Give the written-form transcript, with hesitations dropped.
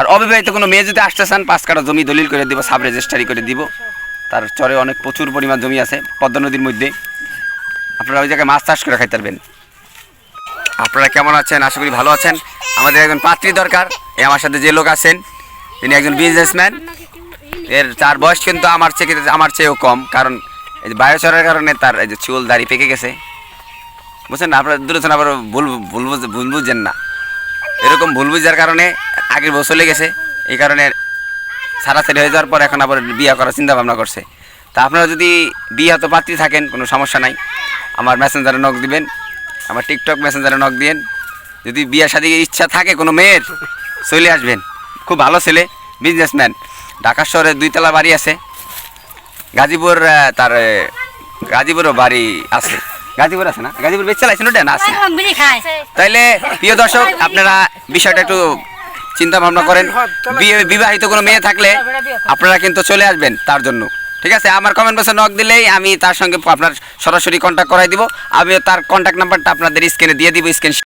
আর অবিবাহিত কোনো মেয়ে যদি আসতে চান 5 কাঠা জমি দলিল করে দিব, সাব রেজিস্ট্রি করে দিব। তার চরে অনেক প্রচুর পরিমাণ জমি আছে পদ্মা নদীর মধ্যে, আপনারা ওই জায়গায় মাছ চাষ করে খাইতে পারবেন। আপনারা কেমন আছেন? আশা করি ভালো আছেন। আমাদের একজন পাত্রী দরকার। এই আমার সাথে যে লোক আছেন তিনি একজন বিজনেসম্যান। তার বয়স কিন্তু আমার চেয়েও কম, কারণ এই যে বায়ুচরের কারণে তার এই যে চুল দাড়ি পেকে গেছে, বুঝছেন না? আপনারা দূরেছেন, আবার ভুল বুঝছেন না। এরকম ভুল বুঝার কারণে আগের বউ চলে গেছে, এই কারণে ছাড়াছাড়ি হয়ে যাওয়ার পর এখন আবার বিয়ে করার চিন্তা ভাবনা করছে। তা আপনারা যদি বিয়ে তো পাত্রী থাকেন, কোনো সমস্যা নাই, আমার মেসেঞ্জারে নক দিবেন, আমার টিকটক মেসেঞ্জারে নক দিবেন। যদি বিয়ে শাদীর ইচ্ছা থাকে কোনো মেয়ের, চলে আসবেন। খুব ভালো ছেলে, বিজনেসম্যান। ঢাকা শহরে 2 তলা বাড়ি আছে। গাজীপুর তার গাজীপুরও বাড়ি আছে। গাজীপুর আছে না? গাজীপুর বেচে চালাইছেন ওটা না? আছে। তাইলে প্রিয় দর্শক, আপনারা বিষয়টা একটু চিন্তা ভাবনা করেন। বিবাহিত কোনো মেয়ে থাকলে আপনারা কিন্তু চলে আসবেন তার জন্য, ঠিক আছে? আমার কমেন্ট বক্সে নক দিলেই আমি তার সঙ্গে আপনার সরাসরি কন্ট্যাক্ট করাই দিব। আমি তার কন্ট্যাক্ট নাম্বারটা আপনাদের স্ক্রিনে দিয়ে দিব। স্ক্রিন